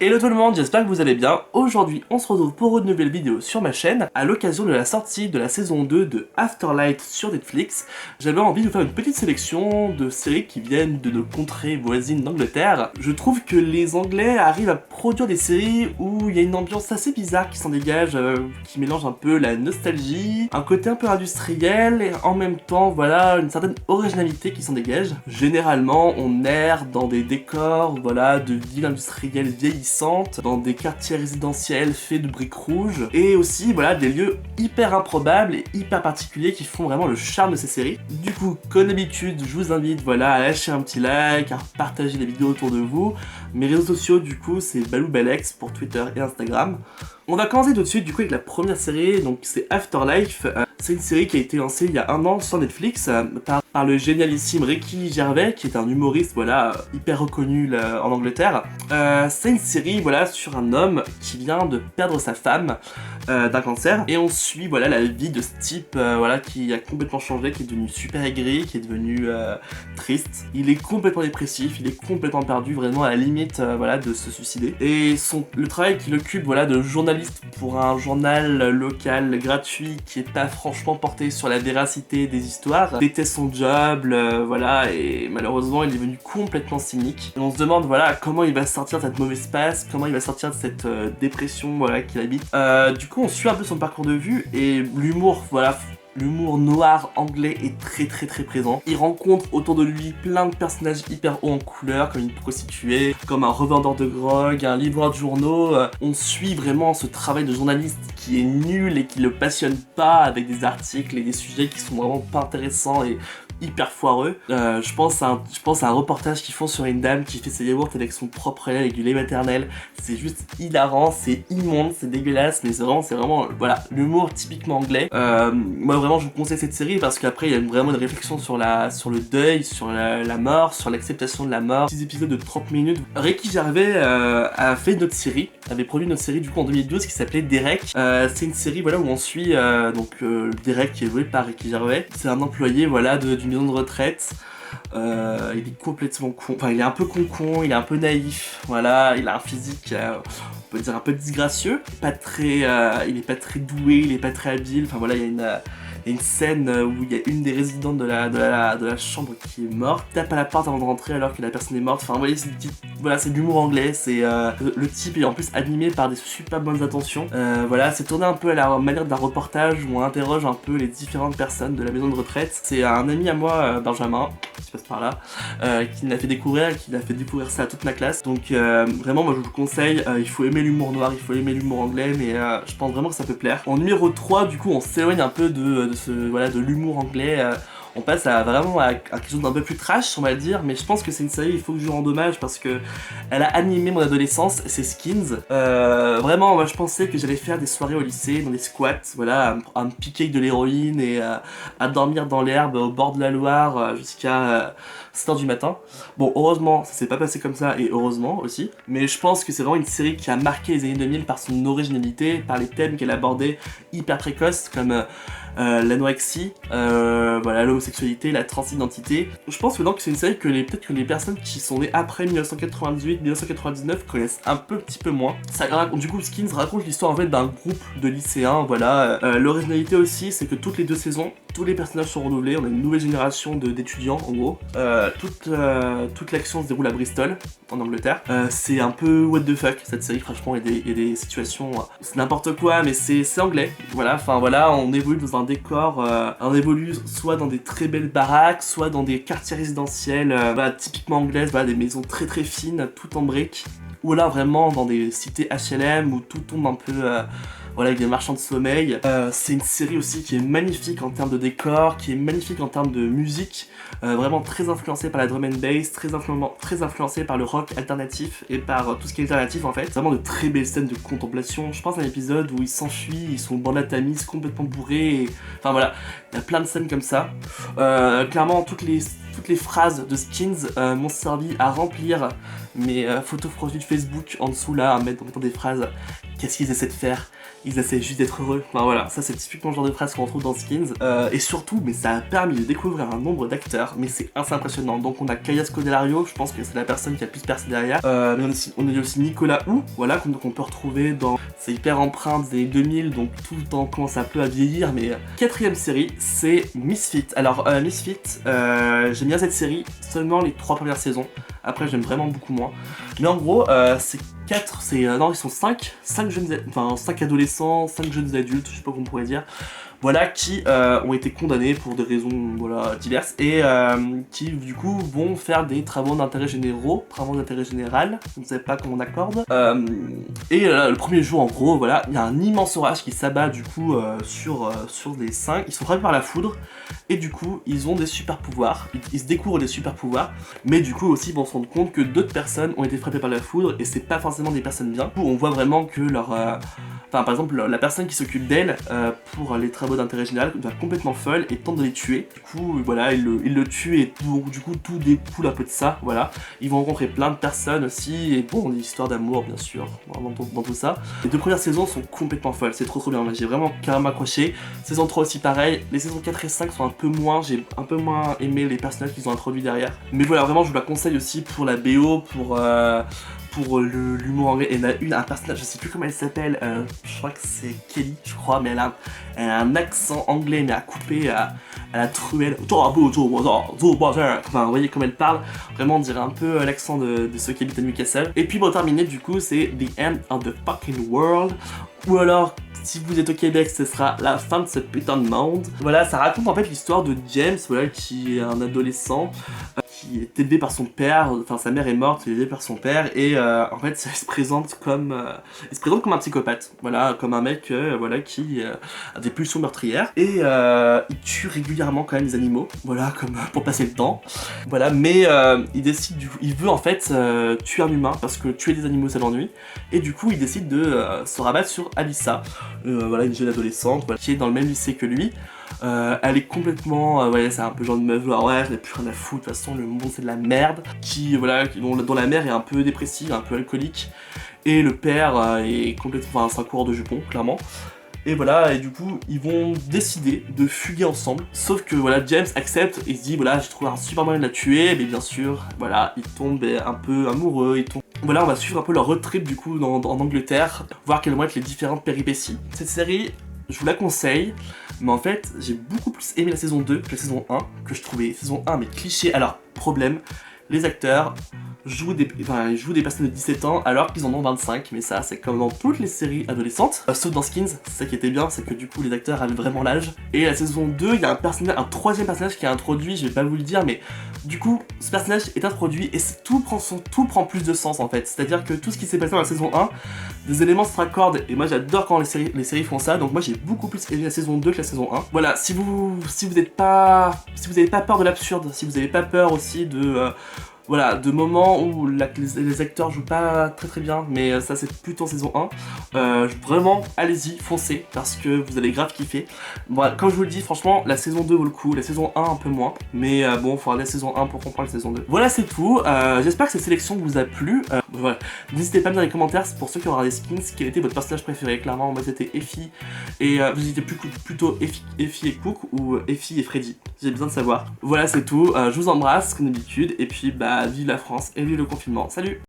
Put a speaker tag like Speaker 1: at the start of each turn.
Speaker 1: Hello tout le monde, j'espère que vous allez bien. Aujourd'hui, on se retrouve pour une nouvelle vidéo sur ma chaîne à l'occasion de la sortie de la saison 2 de Afterlight sur Netflix. J'avais envie de vous faire une petite sélection de séries qui viennent de nos contrées voisines d'Angleterre. Je trouve que les Anglais arrivent à produire des séries où il y a une ambiance assez bizarre qui s'en dégage, qui mélange un peu la nostalgie, un côté un peu industriel et en même temps, voilà, une certaine originalité qui s'en dégage. Généralement, on erre dans des décors, voilà, de villes industrielles vieillissantes, dans des quartiers résidentiels faits de briques rouges, et aussi, voilà, des lieux hyper improbables et hyper particuliers qui font vraiment le charme de ces séries. Du coup, comme d'habitude, je vous invite, voilà, à lâcher un petit like, à partager les vidéos autour de vous. Mes réseaux sociaux, du coup, c'est BalouBalex pour Twitter et Instagram. On va commencer tout de suite, du coup, avec la première série, donc c'est Afterlife. C'est une série qui a été lancée il y a un an sur Netflix par le génialissime Ricky Gervais, qui est un humoriste, voilà, hyper reconnu là, en Angleterre. C'est une série, voilà, sur un homme qui vient de perdre sa femme d'un cancer, et on suit, voilà, la vie de ce type, voilà, qui a complètement changé, qui est devenu super aigri, qui est devenu triste. Il est complètement dépressif, il est complètement perdu, vraiment à la limite, voilà, de se suicider. Et le travail qu'il occupe, voilà, de journaliste pour un journal local gratuit qui est pas franchement porté sur la véracité des histoires, déteste son job, voilà, et malheureusement il est devenu complètement cynique. Et on se demande, voilà, comment il va sortir de cette mauvaise passe, comment il va sortir de cette dépression, voilà, qu'il habite. Du coup, on suit un peu son parcours de vue, et l'humour, voilà, l'humour noir anglais est très présent. Il rencontre autour de lui plein de personnages hyper hauts en couleur, comme une prostituée, comme un revendeur de drogue, un livreur de journaux. On suit vraiment ce travail de journaliste qui est nul et qui le passionne pas, avec des articles et des sujets qui sont vraiment pas intéressants et hyper foireux. Je pense à un reportage qu'ils font sur une dame qui fait ses yaourts avec son propre lait, avec du lait maternel. C'est juste hilarant, c'est immonde, c'est dégueulasse, mais c'est vraiment, voilà, l'humour typiquement anglais. Moi vraiment je vous conseille cette série parce qu'après il y a vraiment une réflexion sur le deuil, sur la mort, sur l'acceptation de la mort. 6 épisodes de 30 minutes. Ricky Gervais a fait une autre série, avait produit une autre série du coup en 2012 qui s'appelait Derek. C'est une série, voilà, où on suit Derek, qui est joué par Ricky Gervais. C'est un employé, voilà, d'une maison de retraite. Il est complètement con, enfin il est un peu con, il est un peu naïf, voilà, il a un physique, on peut dire un peu disgracieux, il est pas très doué, il est pas très habile, enfin voilà, il y a une scène où il y a une des résidentes de la chambre qui est morte, tape à la porte avant de rentrer alors que la personne est morte. Enfin, vous voyez, c'est de l'humour anglais. C'est le type est en plus animé par des super bonnes intentions. Voilà, c'est tourné un peu à la manière d'un reportage où on interroge un peu les différentes personnes de la maison de retraite. C'est un ami à moi, Benjamin, qui passe par là, qui l'a fait découvrir ça à toute ma classe. Donc vraiment, moi je vous le conseille. Il faut aimer l'humour noir, il faut aimer l'humour anglais, mais je pense vraiment que ça peut plaire. En numéro 3, du coup, on s'éloigne un peu de l'humour anglais. On passe vraiment à quelque chose d'un peu plus trash, on va le dire, mais je pense que c'est une série, il faut que je lui rende hommage parce que elle a animé mon adolescence, c'est Skins. Vraiment, moi je pensais que j'allais faire des soirées au lycée, dans des squats, voilà, à me piquer avec de l'héroïne et à dormir dans l'herbe au bord de la Loire jusqu'à 7h du matin. Bon, heureusement, ça s'est pas passé comme ça, et heureusement aussi, mais je pense que c'est vraiment une série qui a marqué les années 2000 par son originalité, par les thèmes qu'elle abordait hyper précoces, comme l'anorexie, voilà, l'homosexualité, la transidentité. Je pense maintenant que c'est une série que peut-être que les personnes qui sont nées après 1998-1999 connaissent un petit peu moins. Du coup, Skins raconte l'histoire en fait d'un groupe de lycéens, voilà. L'originalité aussi, c'est que toutes les 2 saisons, tous les personnages sont renouvelés, on a une nouvelle génération d'étudiants en gros. Toute l'action se déroule à Bristol, en Angleterre. C'est un peu what the fuck cette série, franchement, il y a des situations, c'est n'importe quoi, mais c'est anglais, voilà, enfin voilà, on évolue dans un décor, on évolue soit dans des très belles baraques, soit dans des quartiers résidentiels, voilà, typiquement anglaises, voilà, des maisons très fines, tout en briques, ou là vraiment dans des cités HLM où tout tombe un peu, voilà, avec des marchands de sommeil. C'est une série aussi qui est magnifique en termes de décor, qui est magnifique en termes de musique, vraiment très influencée par la drum and bass, très influencée par le rock alternatif et par tout ce qui est alternatif en fait. Vraiment de très belles scènes de contemplation. Je pense à un épisode où ils s'enfuient, ils sont au bord de la Tamise, complètement bourrés, enfin voilà, il y a plein de scènes comme ça. Clairement, toutes les phrases de Skins m'ont servi à remplir mes photos profil Facebook en dessous là, en mettant des phrases qu'est-ce qu'ils essaient de faire? Ils essaient juste d'être heureux. Enfin voilà, ça c'est typiquement le genre de phrase qu'on retrouve dans Skins. Et surtout, mais ça a permis de découvrir un nombre d'acteurs, mais c'est assez impressionnant. Donc on a Kaya Scodelario, je pense que c'est la personne qui a le plus percé derrière. Mais on a aussi Nicolas Hu, voilà, qu'on peut retrouver dans... C'est hyper empreinte des 2000, donc tout le temps commence un peu à vieillir, mais... Quatrième série, c'est Misfit. Alors Misfit, j'aime bien cette série, seulement les 3 premières saisons. Après j'aime vraiment beaucoup moins. Mais en gros, c'est 4, non ils sont 5 jeunes, enfin 5 adolescents, 5 jeunes adultes, je sais pas comment on pourrait dire, voilà, qui ont été condamnés pour des raisons voilà, diverses et qui du coup vont faire des travaux d'intérêt général, je ne sais pas comment on accorde. Et le premier jour en gros, voilà, il y a un immense orage qui s'abat du coup sur les 5, ils sont frappés par la foudre et du coup ils ont des super pouvoirs, ils se découvrent des super pouvoirs, mais du coup aussi ils vont se rendre compte que d'autres personnes ont été frappées par la foudre et c'est pas forcément des personnes bien. Du coup on voit vraiment que leur... Enfin, par exemple, la personne qui s'occupe d'elle pour les travaux d'intérêt général devient complètement folle et tente de les tuer. Du coup, voilà, il le tue et du coup, tout découle un peu de ça, voilà. Ils vont rencontrer plein de personnes aussi, et bon, des histoires d'amour, bien sûr, dans tout ça. Les 2 premières saisons sont complètement folles, c'est trop bien, j'ai vraiment carrément accroché. Saison 3 aussi pareil, les saisons 4 et 5 sont un peu moins, j'ai un peu moins aimé les personnages qu'ils ont introduits derrière. Mais voilà, vraiment, je vous la conseille aussi pour la BO, pour l'humour anglais. Et il y a un personnage, je sais plus comment elle s'appelle, je crois que c'est Kelly, je crois, mais elle a un accent anglais, mais à couper à la truelle. Enfin, vous voyez comme elle parle, vraiment on dirait un peu l'accent de ceux qui habitent à Newcastle. Et puis pour terminer, du coup, c'est The End of the Fucking World, ou alors, si vous êtes au Québec, ce sera la fin de ce putain de monde. Voilà, ça raconte en fait l'histoire de James, voilà, qui est un adolescent qui est élevé par son père, enfin sa mère est morte, il est élevé par son père et en fait il se présente comme un psychopathe, voilà, comme un mec voilà, qui a des pulsions meurtrières et il tue régulièrement quand même des animaux, voilà, comme pour passer le temps, voilà, mais il veut en fait tuer un humain parce que tuer des animaux ça l'ennuie et du coup il décide de se rabattre sur Alyssa, voilà, une jeune adolescente voilà, qui est dans le même lycée que lui. Elle est complètement, ouais, c'est un peu genre de meuf, genre ouais, je n'ai plus rien à foutre, de toute façon le monde c'est de la merde, dont la mère est un peu dépressive, un peu alcoolique, et le père est complètement, enfin c'est un coureur de jupons, clairement. Et voilà, et du coup, ils vont décider de fuguer ensemble. Sauf que voilà, James accepte et se dit voilà, j'ai trouvé un super moyen de la tuer, mais bien sûr, voilà, il tombe un peu amoureux, Voilà, on va suivre un peu leur road trip du coup en Angleterre, voir quelles vont être les différentes péripéties. Cette série, je vous la conseille, mais en fait, j'ai beaucoup plus aimé la saison 2 que la saison 1, que je trouvais saison 1 mais cliché. Alors, problème, les acteurs jouent des personnes de 17 ans alors qu'ils en ont 25, mais ça c'est comme dans toutes les séries adolescentes, sauf dans Skins. C'est ça qui était bien, c'est que du coup les acteurs avaient vraiment l'âge. Et la saison 2, il y a un troisième personnage qui est introduit, je vais pas vous le dire, mais du coup ce personnage est introduit et tout prend plus de sens en fait. C'est-à-dire que tout ce qui s'est passé dans la saison 1, des éléments se raccordent, et moi j'adore quand les séries font ça, donc moi j'ai beaucoup plus aimé la saison 2 que la saison 1. Voilà, si vous n'avez pas peur de l'absurde, si vous n'avez pas peur aussi de... voilà, de moments où les acteurs jouent pas très bien, mais ça c'est plutôt en saison 1. Vraiment, allez-y, foncez, parce que vous allez grave kiffer. Bon, comme je vous le dis, franchement, la saison 2 vaut le coup, la saison 1 un peu moins, mais bon, faut regarder la saison 1 pour comprendre la saison 2. Voilà, c'est tout. J'espère que cette sélection vous a plu. Voilà. N'hésitez pas à me dire dans les commentaires, pour ceux qui ont regardé Skins, quel était votre personnage préféré. Clairement, moi c'était Effie, et vous étiez plutôt Effie et Cook, ou Effie et Freddy. J'ai besoin de savoir. Voilà, c'est tout. Je vous embrasse, comme d'habitude, et puis bah, vive la France et vive le confinement. Salut!